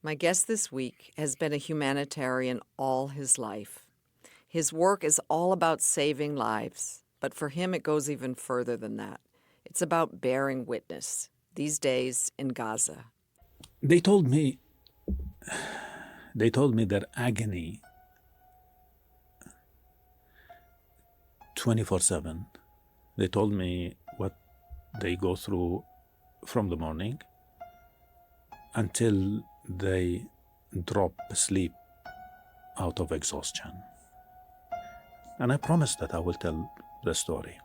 My guest this week has been a humanitarian all his life. His work is all about saving lives, but for him it goes even further than that. It's about bearing witness, these days in Gaza. They told me their agony 24/7. They told me what they go through from the morning until they drop asleep out of exhaustion. And I promise that I will tell the story.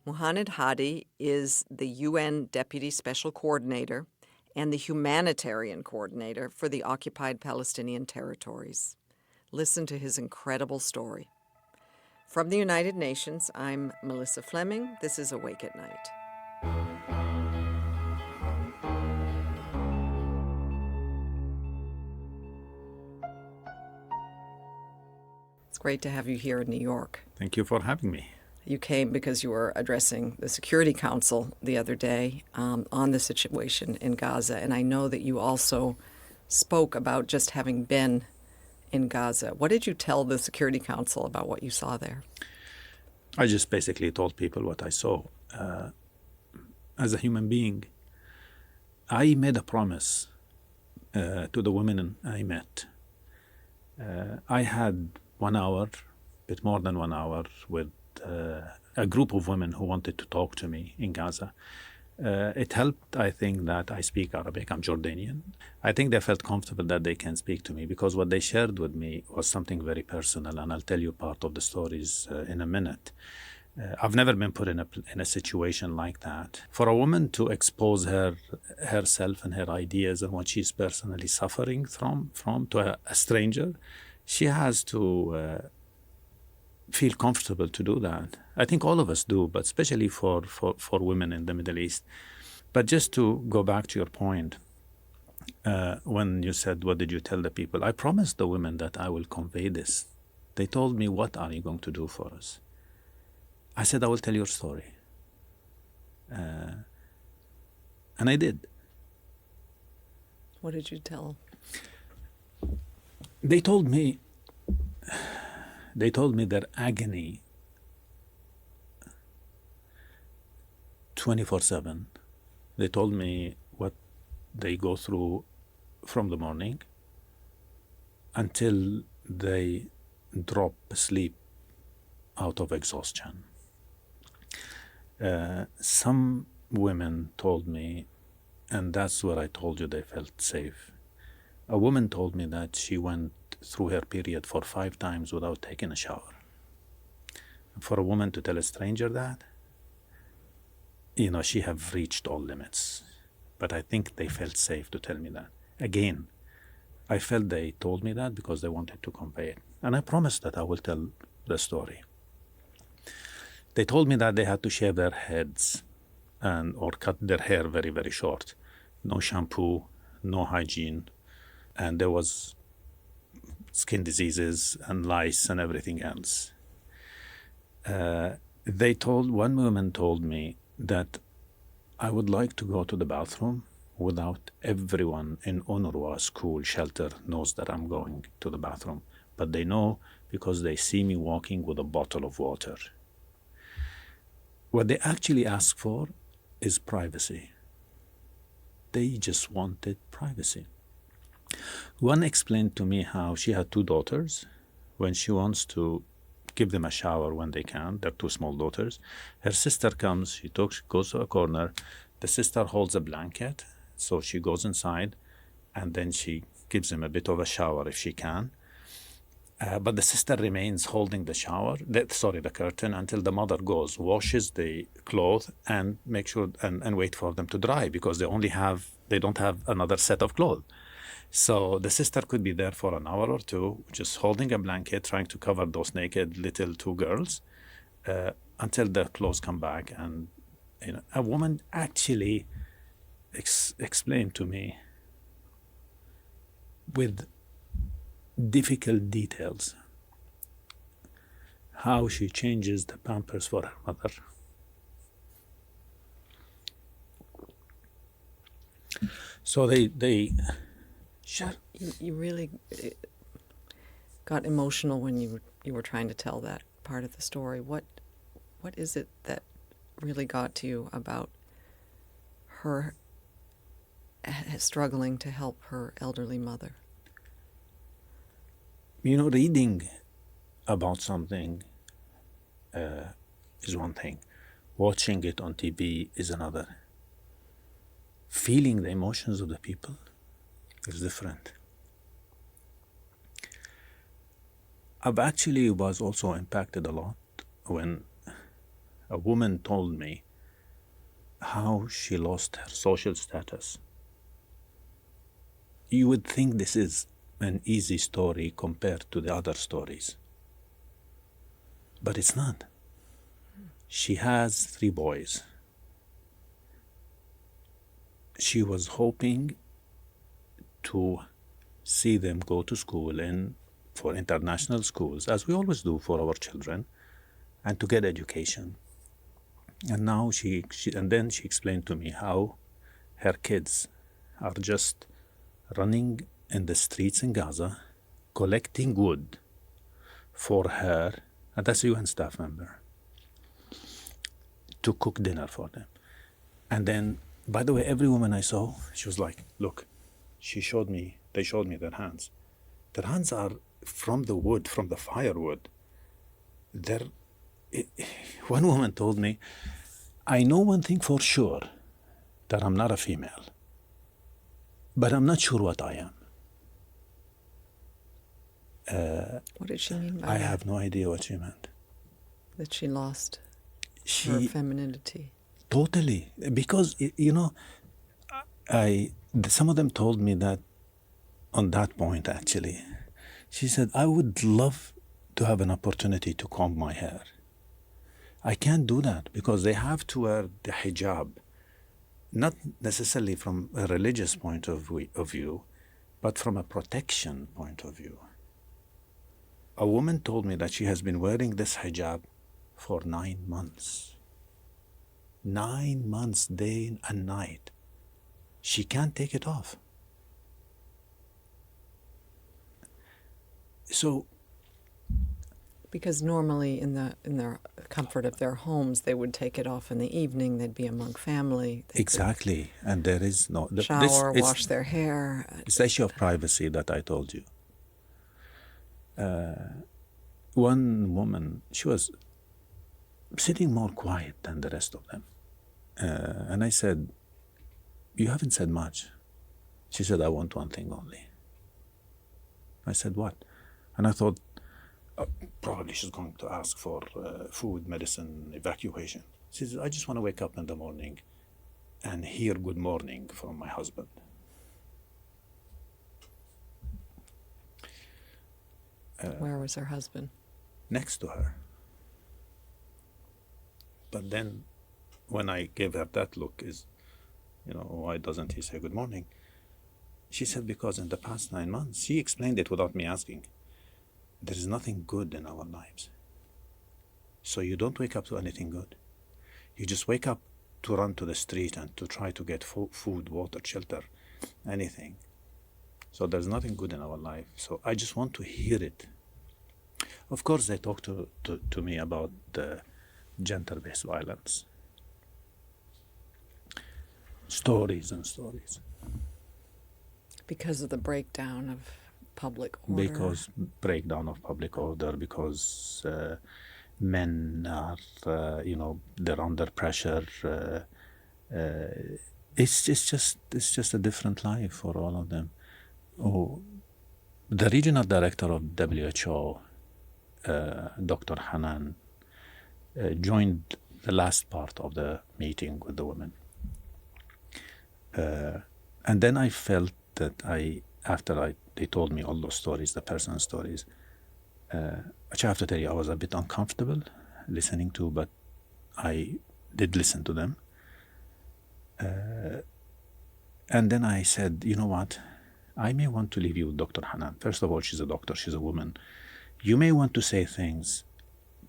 Muhannad Hadi is the UN Deputy Special Coordinator and the Humanitarian Coordinator for the Occupied Palestinian Territories. Listen to his incredible story. From the United Nations, I'm Melissa Fleming. This is Awake at Night. It's great to have you here in New York. Thank you for having me. You came because you were addressing the Security Council the other day on the situation in Gaza, and I know that you also spoke about just having been in Gaza. What did you tell the Security Council about what you saw there? I just basically told people what I saw. As a human being, I made a promise to the women I met. I had 1 hour, bit more than 1 hour, with a group of women who wanted to talk to me in Gaza. It helped, I think, that I speak Arabic. I'm Jordanian. I think they felt comfortable that they can speak to me because what they shared with me was something very personal, and I'll tell you part of the stories in a minute. I've never been put in a situation like that. For a woman to expose herself and her ideas and what she's personally suffering from to a stranger, she has to feel comfortable to do that. I think all of us do, but especially for women in the Middle East. But just to go back to your point, when you said, what did you tell the people? I promised the women that I will convey this. They told me, what are you going to do for us? I said, I will tell your story. And I did. What did you tell? They told me their agony 24/7. They told me what they go through from the morning until they drop asleep out of exhaustion. Some women told me, and that's where I told you they felt safe. A woman told me that she went through her period for 5 times without taking a shower. For a woman to tell a stranger that, she have reached all limits. But I think they felt safe to tell me that. Again, I felt they told me that because they wanted to convey it. And I promised that I will tell the story. They told me that they had to shave their heads or cut their hair very, very short. No shampoo, no hygiene, and there was skin diseases and lice and everything else. One woman told me that I would like to go to the bathroom without everyone in UNRWA school shelter knows that I'm going to the bathroom. But they know because they see me walking with a bottle of water. What they actually ask for is privacy. They just wanted privacy. One explained to me how she had 2 daughters. When she wants to give them a shower when they can, they're 2 small daughters, her sister comes, she goes to a corner, the sister holds a blanket, so she goes inside, and then she gives them a bit of a shower if she can. But the sister remains holding the curtain until the mother goes, washes the clothes, and make sure and wait for them to dry because they don't have another set of clothes. So the sister could be there for an hour or 2, just holding a blanket, trying to cover those naked little 2 girls until the clothes come back. And a woman actually explained to me with difficult details how she changes the pampers for her mother. So they What, you really got emotional when you were trying to tell that part of the story. What is it that really got to you about her struggling to help her elderly mother? reading about something is one thing. Watching it on TV is another. Feeling the emotions of the people is different. I've actually was also impacted a lot when a woman told me how she lost her social status. You would think this is an easy story compared to the other stories. But it's not. She has 3 boys. She was hoping to see them go to school for international schools, as we always do for our children, and to get education. And now then she explained to me how her kids are just running in the streets in Gaza, collecting wood for her, and that's a UN staff member, to cook dinner for them. And then, by the way, every woman I saw, she was like, look, they showed me their hands. Their hands are from the wood, from the firewood. One woman told me, I know one thing for sure, that I'm not a female, but I'm not sure what I am. What did she mean by I that? have no idea what she meant. That she lost her femininity. Totally. Because, some of them told me that on that point, actually. She said, I would love to have an opportunity to comb my hair. I can't do that because they have to wear the hijab, not necessarily from a religious point of view, but from a protection point of view. A woman told me that she has been wearing this hijab for 9 months. 9 months, day and night. She can't take it off. So, because normally in the comfort of their homes, they would take it off in the evening. They'd be among family. Exactly, and there is no shower, wash their hair. It's the issue of privacy that I told you. One woman, she was sitting more quiet than the rest of them, and I said, "You haven't said much." She said, "I want one thing only." I said, "What?" And I thought, probably she's going to ask for food, medicine, evacuation. She said, "I just want to wake up in the morning and hear good morning from my husband." Where was her husband? Next to her. But then when I gave her that look, why doesn't he say good morning? She said, because in the past 9 months, she explained it without me asking, there is nothing good in our lives. So you don't wake up to anything good. You just wake up to run to the street and to try to get food, water, shelter, anything. So there's nothing good in our life. So I just want to hear it. Of course, they talk to me about the gender-based violence. Stories and stories. Because of the breakdown of public order. Because breakdown of public order, because men are, they're under pressure. It's just a different life for all of them. Oh, the regional director of WHO, Dr. Hanan, joined the last part of the meeting with the women. And then I felt that they told me all those stories, the personal stories, which I have to tell you, I was a bit uncomfortable listening to, but I did listen to them. And then I said, you know what? I may want to leave you with Dr. Hanan. First of all, she's a doctor, she's a woman. You may want to say things,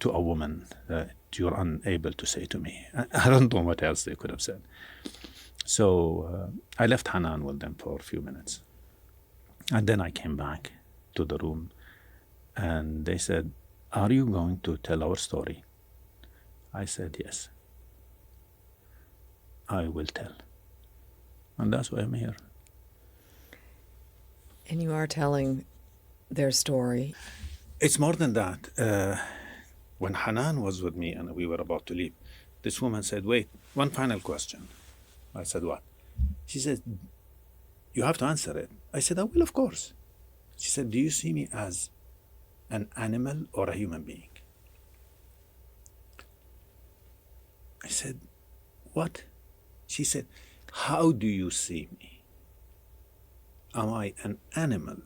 to a woman that you're unable to say to me. I don't know what else they could have said. So I left Hanan with them for a few minutes. And then I came back to the room and they said, "Are you going to tell our story?" I said, "Yes, I will tell." And that's why I'm here. And you are telling their story. It's more than that. When Hanan was with me and we were about to leave, this woman said, "Wait, one final question." I said, "What?" She said, "You have to answer it." I said, "I will, of course." She said, "Do you see me as an animal or a human being?" I said, "What?" She said, "How do you see me? Am I an animal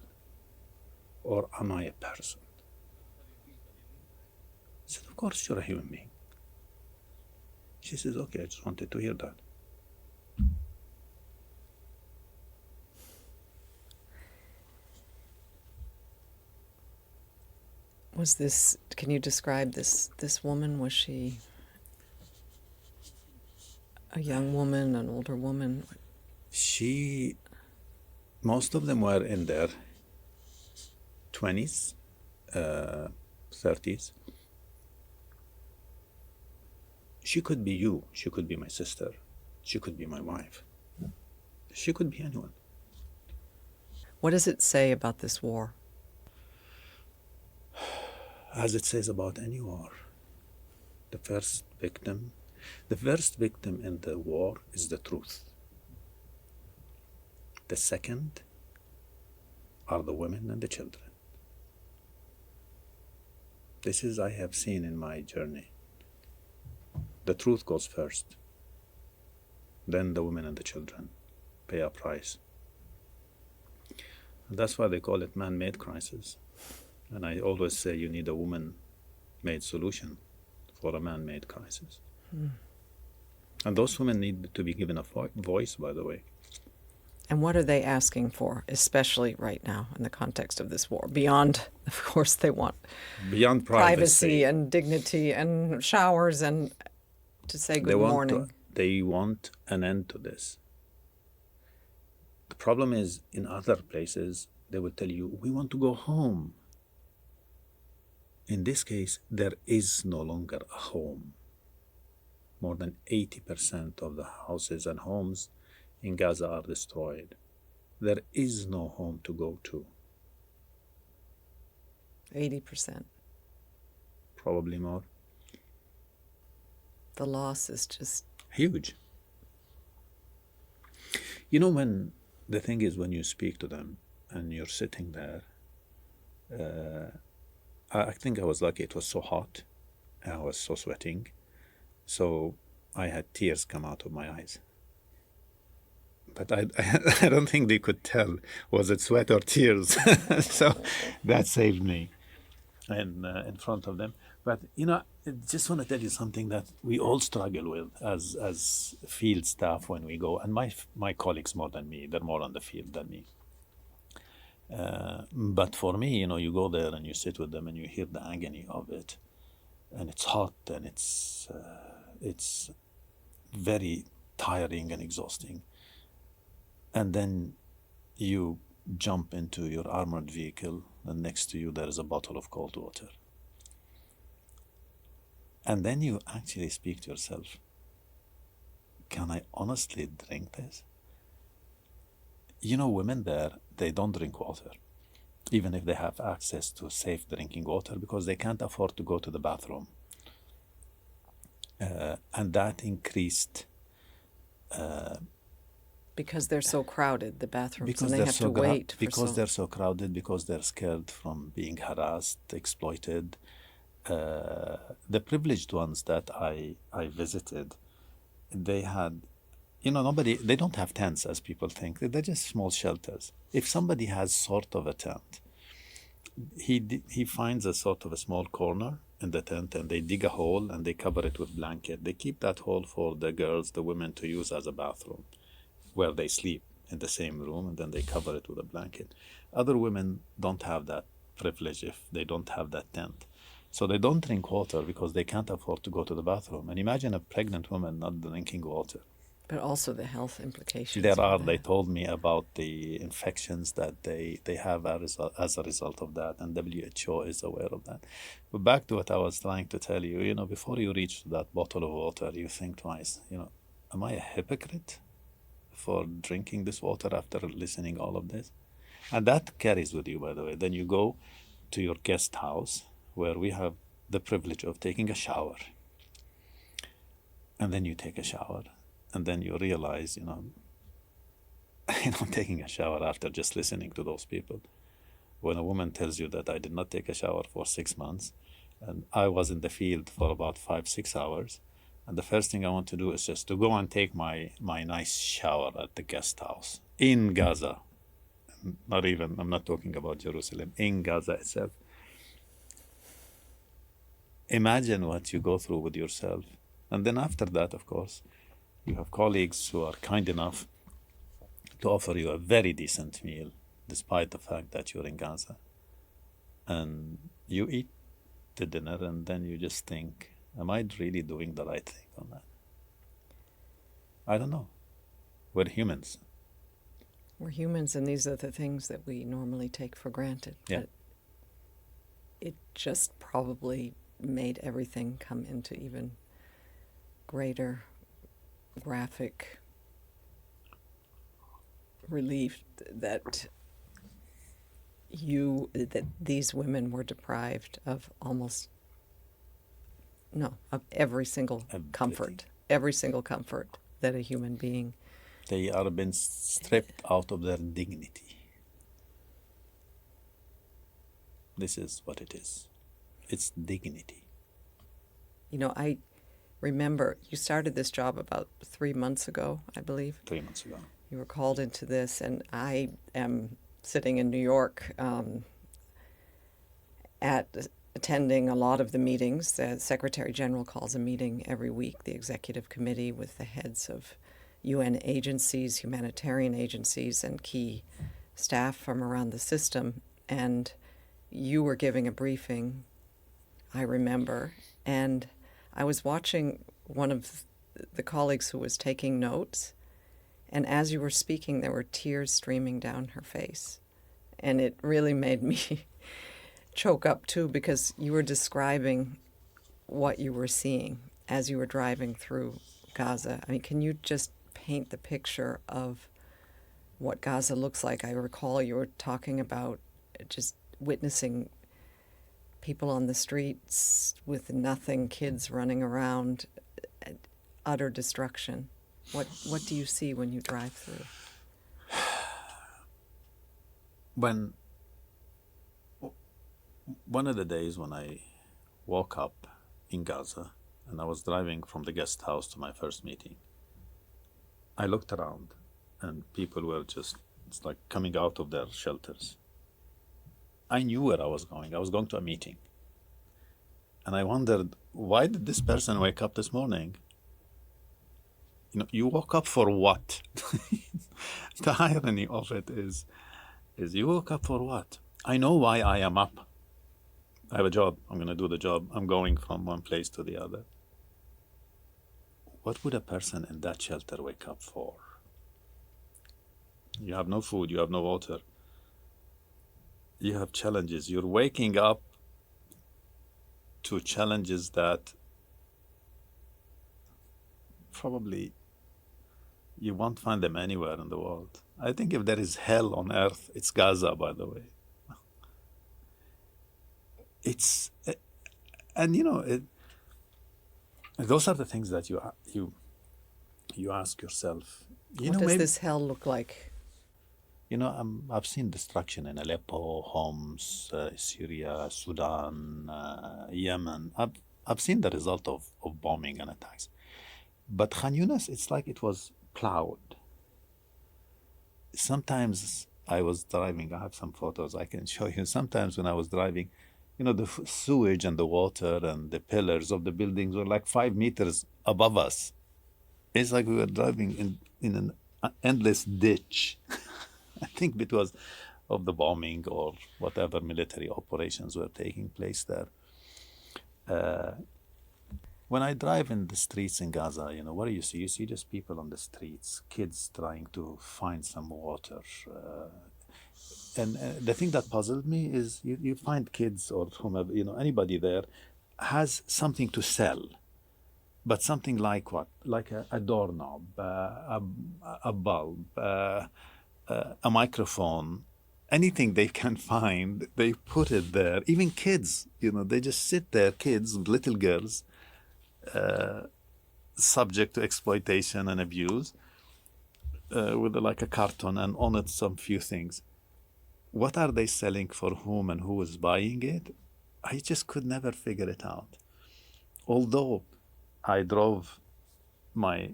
or am I a person?" I said, "Of course you're a human being." She says, "Okay, I just wanted to hear that." Can you describe this woman? Was she a young woman, an older woman? Most of them were in their 20s, 30s. She could be you, she could be my sister, she could be my wife, she could be anyone. What does it say about this war? As it says about any war, the first victim in the war is the truth. The second are the women and the children. This is I have seen in my journey. The truth goes first. Then the women and the children pay a price. And that's why they call it man-made crisis. And I always say you need a woman-made solution for a man-made crisis. And those women need to be given a voice, by the way. And what are they asking for, especially right now in the context of this war? Beyond, of course, they want beyond privacy and dignity and showers and to say good morning. They want an end to this. The problem is, in other places, they will tell you, "We want to go home." In this case, there is no longer a home. More than 80% of the houses and homes in Gaza are destroyed. There is no home to go to. 80%. Probably more. The loss is just huge. You know, the thing is, when you speak to them and you're sitting there, I think I was lucky. It was so hot. I was so sweating. So I had tears come out of my eyes. But I don't think they could tell, was it sweat or tears? So that saved me in front of them. But, you know, I just want to tell you something that we all struggle with as field staff when we go. And my colleagues more than me, they're more on the field than me. But for me, you know, you go there and you sit with them and you hear the agony of it. And it's hot and it's very tiring and exhausting. And then you jump into your armored vehicle and next to you there is a bottle of cold water. And then you actually speak to yourself, can I honestly drink this? You know, women there, they don't drink water, even if they have access to safe drinking water, because they can't afford to go to the bathroom. And that increased... because they're so crowded, the bathrooms, because and they have to wait. Because they're so crowded, because they're scared from being harassed, exploited. The privileged ones that I visited, they had, you know, they don't have tents as people think. They're just small shelters. If somebody has sort of a tent, he finds a sort of a small corner in the tent and they dig a hole and they cover it with blanket. They keep that hole for the girls, the women to use as a bathroom, where they sleep in the same room, and then they cover it with a blanket. Other women don't have that privilege if they don't have that tent. So they don't drink water because they can't afford to go to the bathroom. And imagine a pregnant woman not drinking water. But also the health implications. They told me about the infections that they have as a result of that, and WHO is aware of that. But back to what I was trying to tell you, before you reach that bottle of water, you think twice, am I a hypocrite for drinking this water after listening all of this? And that carries with you, by the way. Then you go to your guest house where we have the privilege of taking a shower. And then you take a shower. And then you realize, taking a shower after just listening to those people. When a woman tells you that I did not take a shower for 6 months, and I was in the field for about 5-6 hours, and the first thing I want to do is just to go and take my nice shower at the guest house in Gaza. I'm not talking about Jerusalem, in Gaza itself. Imagine what you go through with yourself. And then after that, of course, you have colleagues who are kind enough to offer you a very decent meal, despite the fact that you're in Gaza. And you eat the dinner, and then you just think, am I really doing the right thing on that? I don't know. We're humans. We're humans, and these are the things that we normally take for granted. Yeah. But it just probably made everything come into even greater graphic relief that these women were deprived of every single comfort that a human being. They are being stripped out of their dignity. This is what it is. It's dignity. I remember you started this job about 3 months ago, I believe. 3 months ago. You were called into this, and I am sitting in New York attending a lot of the meetings. The Secretary General calls a meeting every week, the executive committee with the heads of UN agencies, humanitarian agencies, and key staff from around the system. And you were giving a briefing, I remember, and I was watching one of the colleagues who was taking notes, and as you were speaking, there were tears streaming down her face. And it really made me choke up, too, because you were describing what you were seeing as you were driving through Gaza. I mean, can you just paint the picture of what Gaza looks like? I recall you were talking about just witnessing people on the streets with nothing, kids running around, utter destruction. What do you see when you drive through? One of the days when I woke up in Gaza and I was driving from the guest house to my first meeting, I looked around and people were just, it's like coming out of their shelters. I knew where I was going. I was going to a meeting. And I wondered, why did this person wake up this morning? You woke up for what? The irony of it is you woke up for what? I know why I am up. I have a job. I'm going to do the job. I'm going from one place to the other. What would a person in that shelter wake up for? You have no food. You have no water. You have challenges. You're waking up to challenges that probably you won't find them anywhere in the world. I think if there is hell on earth, it's Gaza, by the way. Those are the things that you ask yourself. What does this hell look like? I've seen destruction in Aleppo, Homs, Syria, Sudan, Yemen. I've seen the result of bombing and attacks. But Khan Yunis, it's like it was plowed. Sometimes I was driving, I have some photos I can show you. Sometimes when I was driving, the sewage and the water and the pillars of the buildings were like 5 meters above us. It's like we were driving in an endless ditch. I think because of the bombing or whatever military operations were taking place there. When I drive in the streets in Gaza, what do you see? You see just people on the streets, kids trying to find some water. And the thing that puzzled me is you find kids or whomever, anybody there has something to sell, but something like what? Like a doorknob, a bulb, a microphone, anything they can find, they put it there. Even kids, they just sit there, kids, little girls, subject to exploitation and abuse, with like a carton and on it some few things. What are they selling, for whom, and who is buying it? I just could never figure it out. Although I drove my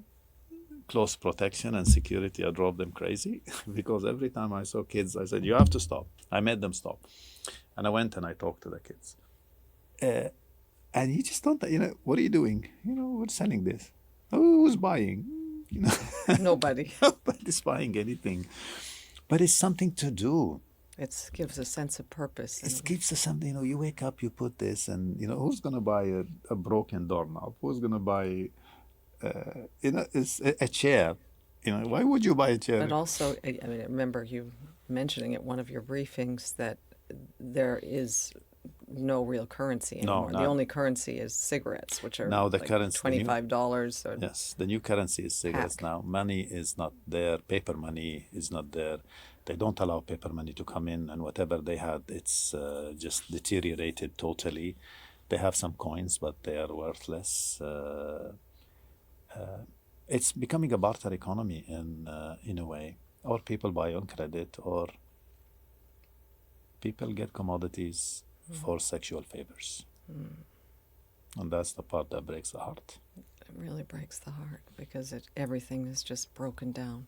close protection and security, I drove them crazy because every time I saw kids, I said, you have to stop. I made them stop. And I went and I talked to the kids. And you just don't, what are you doing? We're selling this. Oh, who's buying? Nobody. Nobody's buying anything. But it's something to do. It gives a sense of purpose. It gives us something, you wake up, you put this, and, who's going to buy a broken doorknob? Who's going to buy, it's a chair? Why would you buy a chair? But also, I remember you mentioning at one of your briefings that there is no real currency anymore. The only currency is cigarettes, which are now $25. Yes, the new currency is cigarettes pack. now. Money is not there. Paper money is not there. They don't allow paper money to come in, and whatever they had, it's just deteriorated totally. They have some coins, but they are worthless. It's becoming a barter economy in a way. Or people buy on credit, or people get commodities for sexual favors. And that's the part that breaks the heart. It really breaks the heart because everything is just broken down.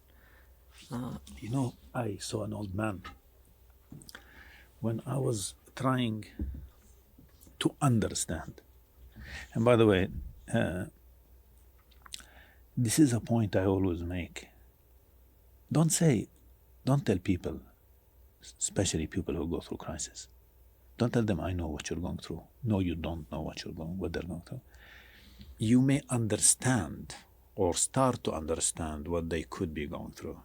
I saw an old man when I was trying to understand. And by the way, this is a point I always make. Don't tell people, especially people who go through crisis, don't tell them, I know what you're going through. No, you don't know what they're going through. You may understand or start to understand what they could be going through,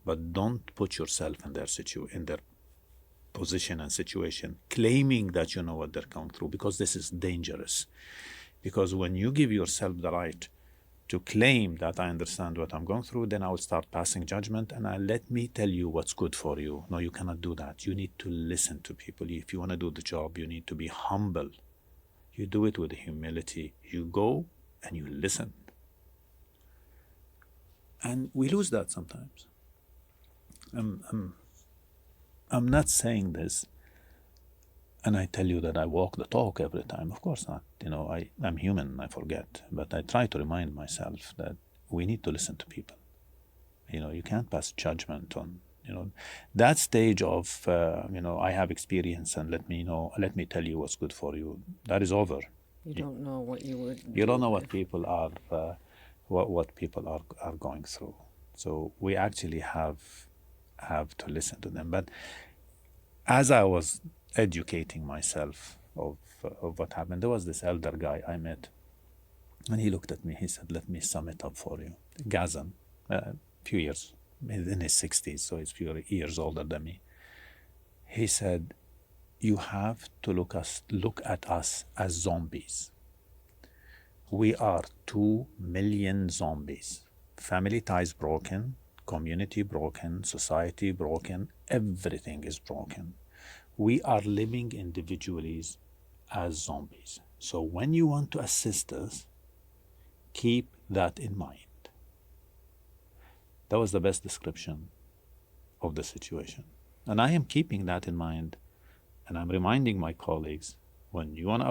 but don't put yourself in their position and situation, claiming that you know what they're going through, because this is dangerous. Because when you give yourself the right to claim that I understand what I'm going through, then I will start passing judgment and let me tell you what's good for you. No, you cannot do that. You need to listen to people. If you want to do the job, you need to be humble. You do it with humility. You go and you listen. And we lose that sometimes. I'm not saying this and I tell you that I walk the talk every time. Of course not. I'm human, I forget. But I try to remind myself that we need to listen to people. You can't pass judgment on, that stage of, I have experience and let me tell you what's good for you. That is over. You don't know what you would do. You don't know what people are, what people are going through. So we actually have to listen to them. But as I was educating myself of what happened, there was this elder guy I met, and he looked at me. He said, "Let me sum it up for you." Gazan, few years in his 60s, so he's few years older than me. He said, "You have to look at us as zombies. We are 2 million zombies. Family ties broken, community broken, society broken, everything is broken. We are living individually as zombies. So when you want to assist us, keep that in mind." That was the best description of the situation. And I am keeping that in mind, and I'm reminding my colleagues, when you want to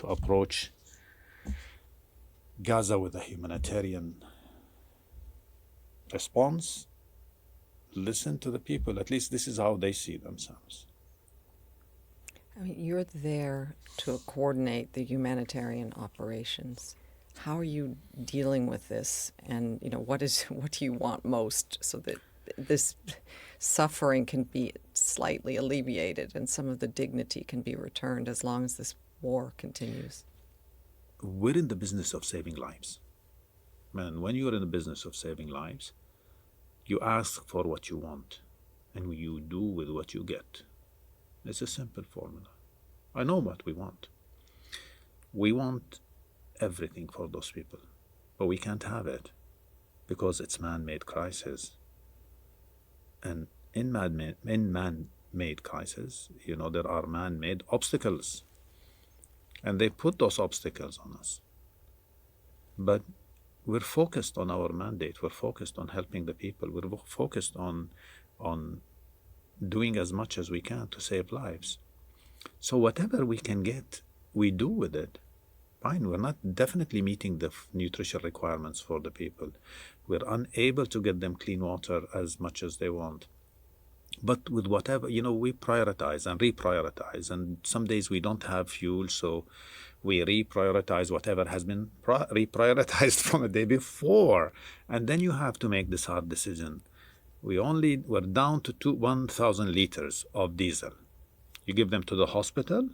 approach Gaza with a humanitarian response, listen to the people. At least this is how they see themselves. You're there to coordinate the humanitarian operations. How are you dealing with this? And what do you want most so that this suffering can be slightly alleviated and some of the dignity can be returned as long as this war continues? We're in the business of saving lives. Man, when you're in the business of saving lives, you ask for what you want, and you do with what you get. It's a simple formula. I know what we want. We want everything for those people, but we can't have it because it's man-made crisis. And in man-made crisis, there are man-made obstacles, and they put those obstacles on us. But we're focused on our mandate. We're focused on helping the people. We're focused on doing as much as we can to save lives. So whatever we can get, we do with it. Fine, we're not definitely meeting the nutrition requirements for the people. We're unable to get them clean water as much as they want. But with whatever, we prioritize and reprioritize. And some days we don't have fuel, so we reprioritize whatever has been reprioritized from the day before. And then you have to make this hard decision. We're down to 1,000 liters of diesel. You give them to the hospital,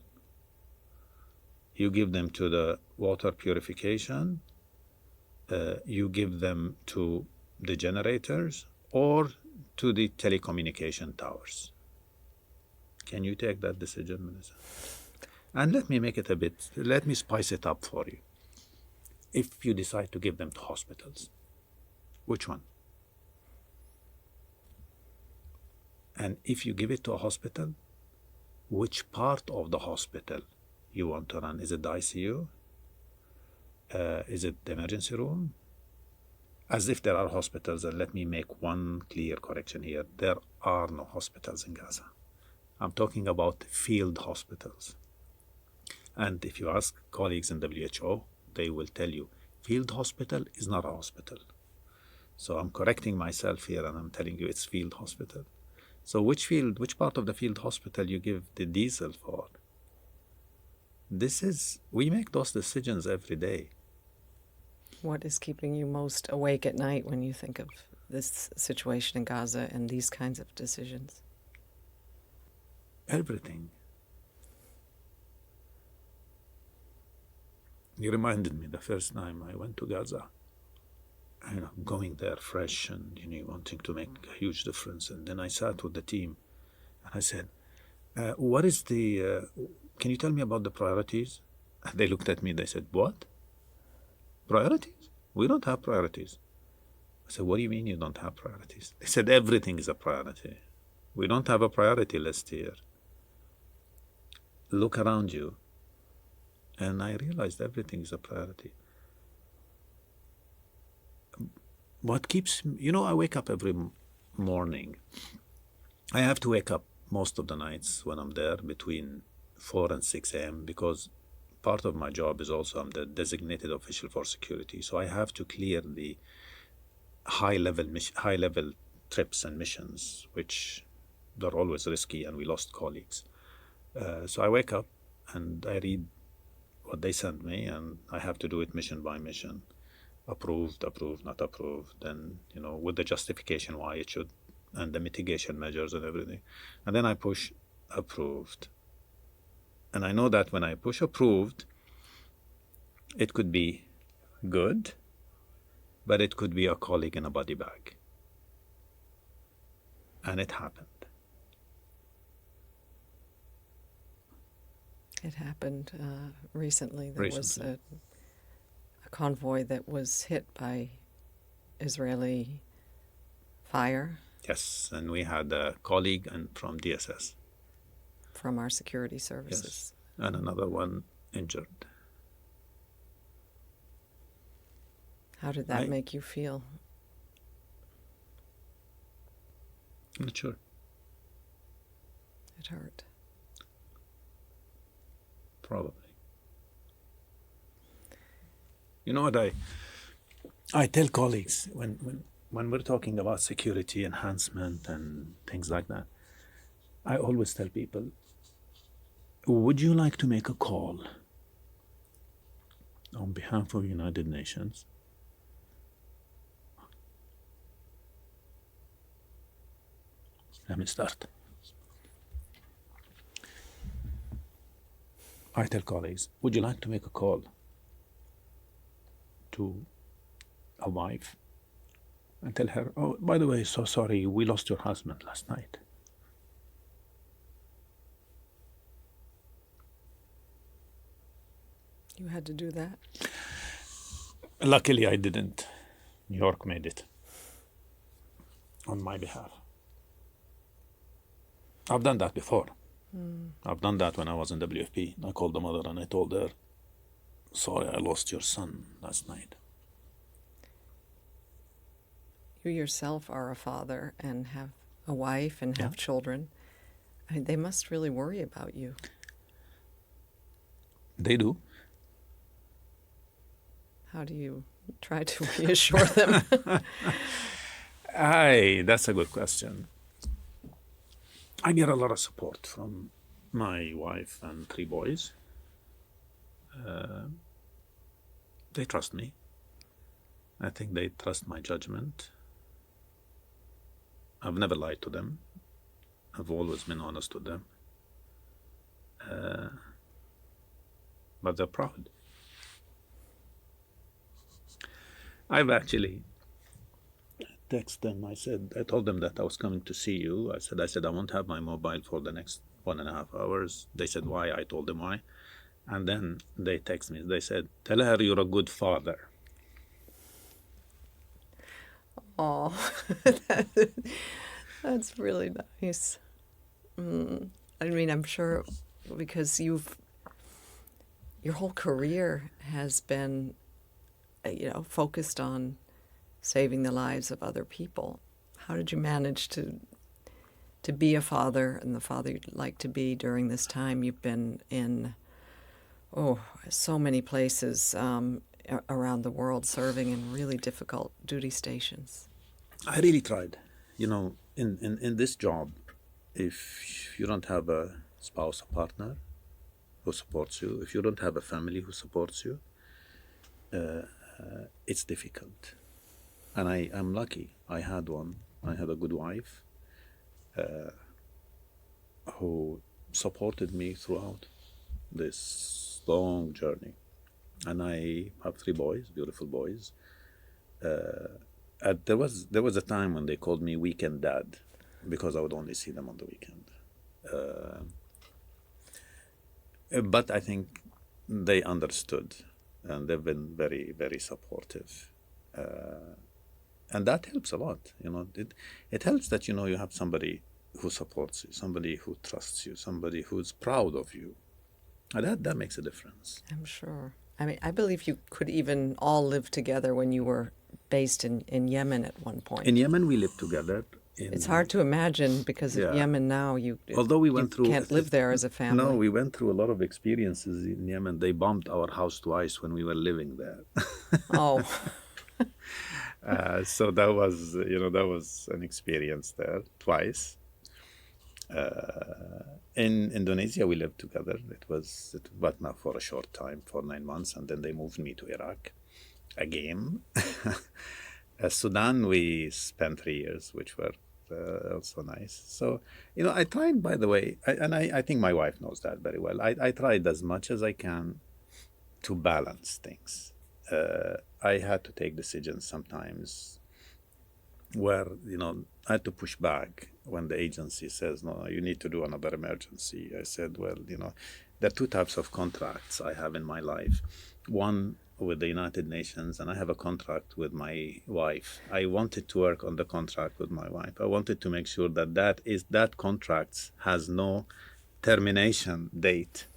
you give them to the water purification, you give them to the generators, or to the telecommunication towers. Can you take that decision, Minister? And let me spice it up for you. If you decide to give them to hospitals, which one? And if you give it to a hospital, which part of the hospital you want to run? Is it the ICU? Is it the emergency room? As if there are hospitals, and let me make one clear correction here. There are no hospitals in Gaza. I'm talking about field hospitals. And if you ask colleagues in WHO, they will tell you, field hospital is not a hospital. So I'm correcting myself here, and I'm telling you it's field hospital. So which part of the field hospital you give the diesel for? We make those decisions every day. What is keeping you most awake at night when you think of this situation in Gaza and these kinds of decisions? Everything. You reminded me the first time I went to Gaza, going there fresh and wanting to make a huge difference. And then I sat with the team and I said, can you tell me about the priorities? And they looked at me, they said, what? Priorities? We don't have priorities. I said, what do you mean you don't have priorities? They said, everything is a priority. We don't have a priority list here. Look around you. And I realized everything is a priority. What keeps, I wake up every morning. I have to wake up most of the nights when I'm there between 4 and 6 a.m. because part of my job is also I'm the designated official for security. So I have to clear the high-level trips and missions, which they're always risky, and we lost colleagues. So I wake up and I read what they send me, and I have to do it mission by mission. Approved, not approved, and with the justification why it should, and the mitigation measures and everything. And then I push approved. And I know that when I push approved, it could be good, but it could be a colleague in a body bag. And it happened. It happened recently. There was a convoy that was hit by Israeli fire. Yes, and we had a colleague from DSS. From our security services. Yes, and another one injured. How did that make you feel? I'm not sure. It hurt. Probably. You know what I tell colleagues when we're talking about security enhancement and things like that, I always tell people, would you like to make a call on behalf of United Nations Let me start. I tell colleagues, would you like to make a call to a wife and tell her, oh, by the way, so sorry, we lost your husband last night. You had to do that? Luckily, I didn't. New York made it on my behalf. I've done that before. I've done that when I was in WFP. I called the mother and I told her, sorry, I lost your son last night. You yourself are a father and have a wife and have children. I mean, they must really worry about you. They do. How do you try to reassure them? That's a good question. I get a lot of support from my wife and 3 boys. They trust me. I think they trust my judgment. I've never lied to them. I've always been honest with them. But they're proud. I've actually texted them. I told them that I was coming to see you. I said I won't have my mobile for the next 1.5 hours. They said why. I told them why. And then they text me. They said, tell her you're a good father. Oh, that's really nice. I mean, I'm sure because your whole career has been, focused on saving the lives of other people. How did you manage to be a father and the father you'd like to be during this time? You've been in, so many places around the world serving in really difficult duty stations. I really tried. In this job, if you don't have a spouse or partner who supports you, if you don't have a family who supports you, it's difficult. And I'm lucky. I had one. I had a good wife who supported me throughout this long journey. And I have 3 boys, beautiful boys. There was a time when they called me weekend dad because I would only see them on the weekend. But I think they understood, and they've been very, very supportive. And that helps a lot. It helps that you have somebody who supports you, somebody who trusts you, somebody who's proud of you. And that makes a difference. I'm sure. I mean, I believe you could even all live together when you were based in Yemen at one point. In Yemen, we lived together. It's hard to imagine because of Yemen now. Although we went through, can't live there as a family. No, we went through a lot of experiences in Yemen. They bombed our house twice when we were living there. Oh. So that was an experience there twice. In Indonesia, we lived together. But now for a short time, for 9 months, and then they moved me to Iraq again. Sudan, we spent 3 years, which were also nice. So, I tried, by the way, I think my wife knows that very well. I tried as much as I can to balance things. I had to take decisions sometimes where, I had to push back when the agency says, no, you need to do another emergency. I said, well, there are 2 types of contracts I have in my life. One with the United Nations, and I have a contract with my wife. I wanted to work on the contract with my wife. I wanted to make sure that contract has no termination date.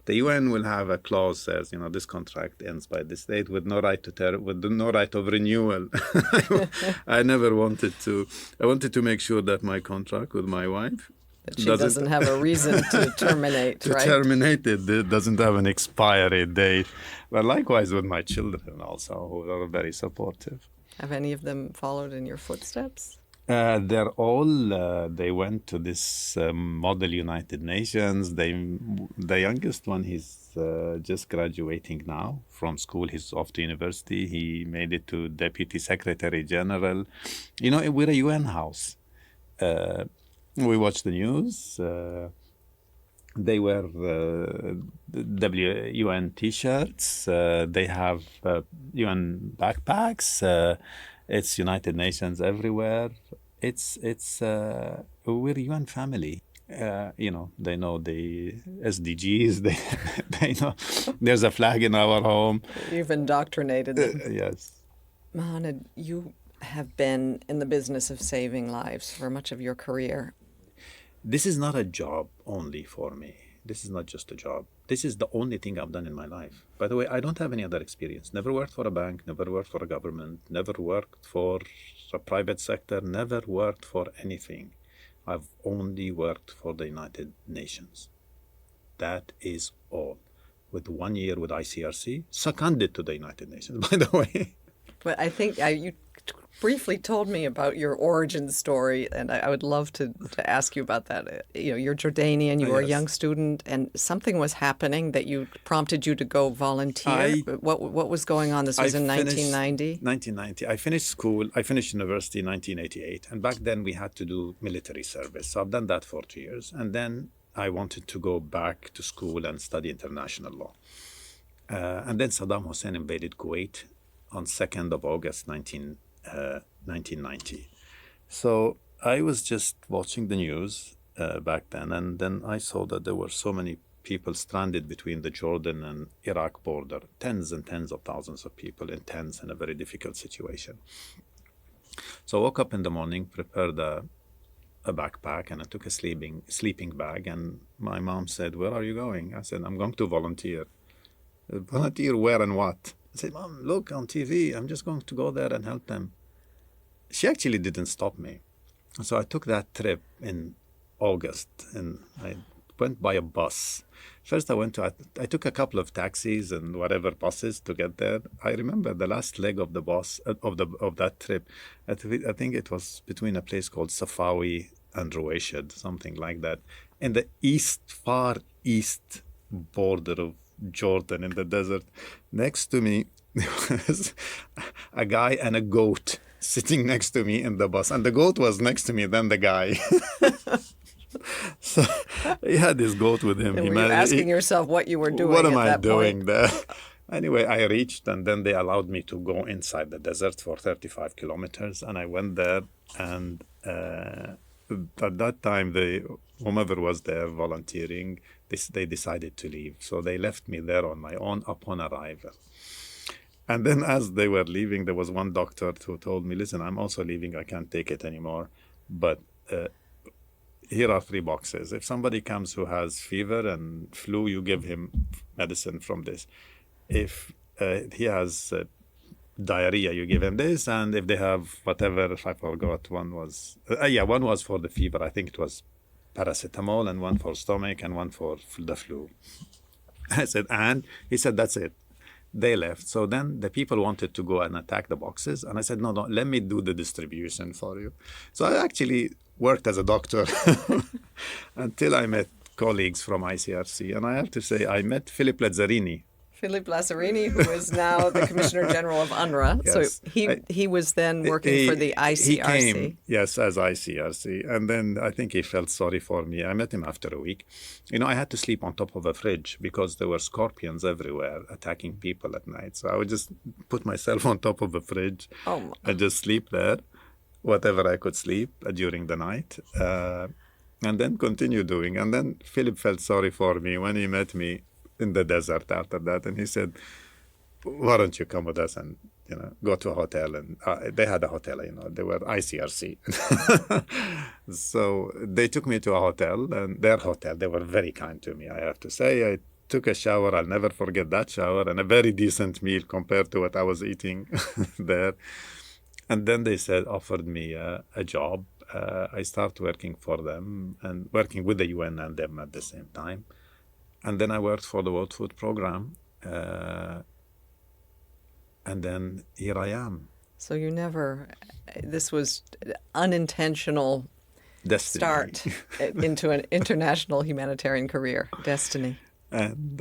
The UN will have a clause says, this contract ends by this date with no right of renewal. I never wanted to. I wanted to make sure that my contract with my wife that she doesn't have a reason to terminate, to terminate it. It doesn't have an expiry date. But likewise with my children also, who are very supportive. Have any of them followed in your footsteps? They're all, they went to this model United Nations. The youngest one, he's just graduating now from school. He's off to university. He made it to Deputy Secretary General. We're a UN house. We watch the news. They wear UN T-shirts. They have UN backpacks. It's United Nations everywhere. It's we're UN family. They know the SDGs. They know there's a flag in our home. You've indoctrinated them. Yes. Muhannad, you have been in the business of saving lives for much of your career. This is not a job only for me. This is not just a job. This is the only thing I've done in my life. By the way, I don't have any other experience. Never worked for a bank, never worked for a government, never worked for a private sector, never worked for anything. I've only worked for the United Nations. That is all. With 1 year with ICRC, seconded to the United Nations, by the way. But I think you briefly told me about your origin story, and I would love to ask you about that. You're Jordanian, you were a young student, and something was happening that prompted you to go volunteer. What was going on? This was in 1990? 1990. I finished school. I finished university in 1988, and back then we had to do military service. So I've done that for 2 years, and then I wanted to go back to school and study international law. And then Saddam Hussein invaded Kuwait on 2nd of August 1990. So I was just watching the news back then, and then I saw that there were so many people stranded between the Jordan and Iraq border, tens and tens of thousands of people in tents in a very difficult situation. So I woke up in the morning, prepared a backpack, and I took a sleeping bag, and my mom said, "Where are you going?" I said, "I'm going to volunteer." "Volunteer where and what?" I said, "Mom, look on TV. I'm just going to go there and help them." She actually didn't stop me. So I took that trip in August, and I went by a bus. First, I took a couple of taxis and whatever buses to get there. I remember the last leg of the bus of that trip. I think it was between a place called Safawi and Ruwaishad, something like that, in the far east border of Jordan in the desert. Next to me was a guy and a goat sitting next to me in the bus, and the goat was next to me, then the guy. So he had this goat with him. And were you asking yourself what you were doing? What am I doing there? Anyway, I reached, and then they allowed me to go inside the desert for 35 kilometers, and I went there, and at that time, whomever was there volunteering, they decided to leave. So they left me there on my own upon arrival. And then as they were leaving, there was one doctor who told me, "Listen, I'm also leaving. I can't take it anymore. But here are 3 boxes. If somebody comes who has fever and flu, you give him medicine from this. If he has diarrhea, you give him this. And if they have whatever, I forgot, one was for the fever. I think it was paracetamol, and one for stomach, and one for the flu." I said, and he said, "That's it." They left. So then the people wanted to go and attack the boxes. And I said, no, let me do the distribution for you. So I actually worked as a doctor until I met colleagues from ICRC. And I have to say, I met Philip Lazzarini. Philip Lazzarini, who is now the Commissioner General of UNRWA. Yes. So he was then working for the ICRC. He came, yes, as ICRC. And then I think he felt sorry for me. I met him after a week. I had to sleep on top of a fridge because there were scorpions everywhere attacking people at night. So I would just put myself on top of a fridge and just sleep there, whatever I could sleep during the night, and then continue doing. And then Philip felt sorry for me when he met me in the desert after that, and he said, "Why don't you come with us and go to a hotel?" And they had a hotel, they were ICRC. So they took me to a hotel, and their hotel, they were very kind to me, I have to say. I took a shower. I'll never forget that shower, and a very decent meal compared to what I was eating there. And then they offered me a job. I started working for them and working with the UN and them at the same time. And then I worked for the World Food Program. And then here I am. So this was unintentional Destiny. Start into an international humanitarian career. Destiny. And,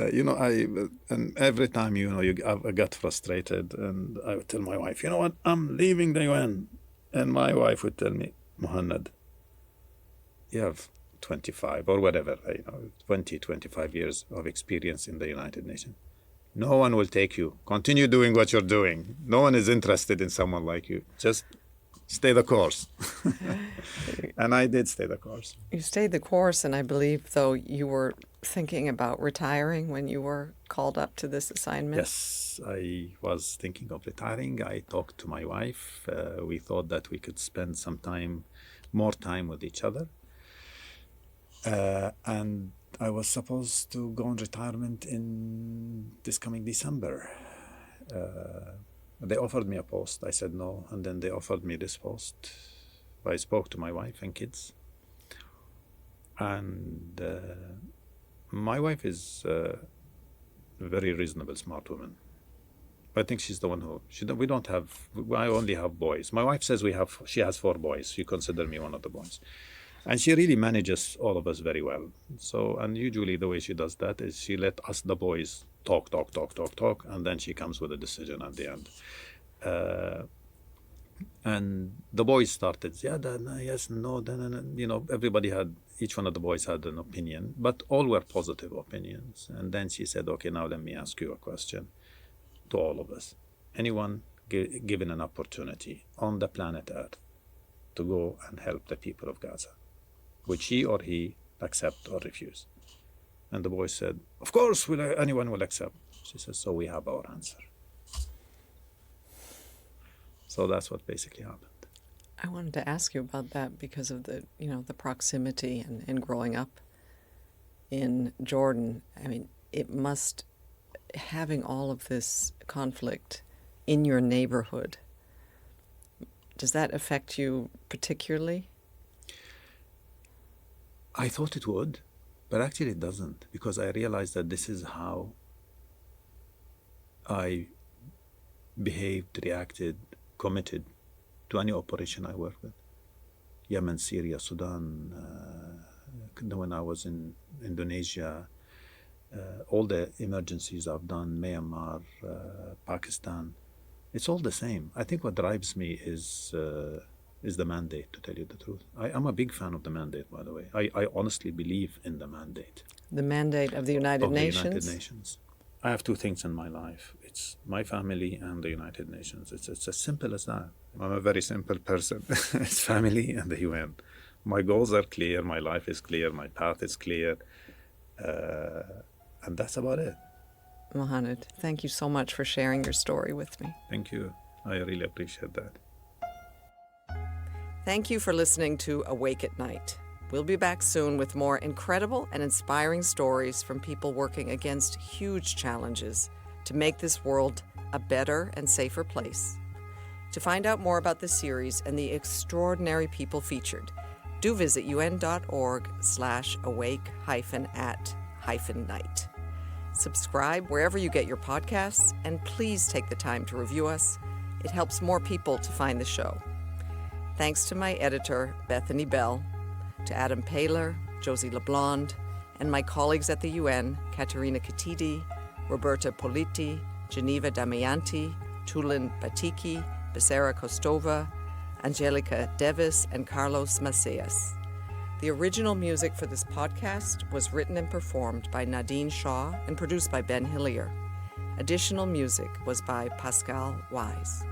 and every time, I got frustrated, and I would tell my wife, "You know what, I'm leaving the UN." And my wife would tell me, "Muhannad, you have 25 or whatever, 20, 25 years of experience in the United Nations. No one will take you. Continue doing what you're doing. No one is interested in someone like you. Just stay the course. And I did stay the course. You stayed the course, and I believe, though, you were thinking about retiring when you were called up to this assignment? Yes, I was thinking of retiring. I talked to my wife. We thought that we could spend more time with each other. And I was supposed to go on retirement in this coming December. They offered me a post. I said no, and then they offered me this post. I spoke to my wife and kids. And my wife is a very reasonable, smart woman. I think she's the one I only have boys. My wife says she has 4 boys. She considers me one of the boys. And she really manages all of us very well. So, and usually the way she does that is she let us, the boys, talk, and then she comes with a decision at the end. And the boys started, yes, no, each one of the boys had an opinion, but all were positive opinions. And then she said, okay, now let me ask you a question to all of us. Anyone given an opportunity on the planet Earth to go and help the people of Gaza, would she or he accept or refuse? And the boy said, of course, anyone will accept. She says, so we have our answer. So that's what basically happened. I wanted to ask you about that because of the proximity and growing up in Jordan. I mean, having all of this conflict in your neighborhood, does that affect you particularly? I thought it would, but actually it doesn't, because I realized that this is how I behaved, reacted, committed to any operation I work with. Yemen, Syria, Sudan, when I was in Indonesia, all the emergencies I've done, Myanmar, Pakistan, it's all the same. I think what drives me is the mandate, to tell you the truth. I'm a big fan of the mandate, by the way. I honestly believe in the mandate. The mandate of the United Nations? The United Nations. I have 2 things in my life. It's my family and the United Nations. It's as simple as that. I'm a very simple person. It's family and the UN. My goals are clear, my life is clear, my path is clear, and that's about it. Muhannad, thank you so much for sharing your story with me. Thank you. I really appreciate that. Thank you for listening to Awake at Night. We'll be back soon with more incredible and inspiring stories from people working against huge challenges to make this world a better and safer place. To find out more about the series and the extraordinary people featured, do visit un.org/awake-at-night. Subscribe wherever you get your podcasts, and please take the time to review us. It helps more people to find the show. Thanks to my editor, Bethany Bell, to Adam Paler, Josie LeBlond, and my colleagues at the UN, Caterina Katidi, Roberta Politi, Geneva Damianti, Tulin Batiki, Becerra Kostova, Angelica Devis, and Carlos Macias. The original music for this podcast was written and performed by Nadine Shaw and produced by Ben Hillier. Additional music was by Pascal Wise.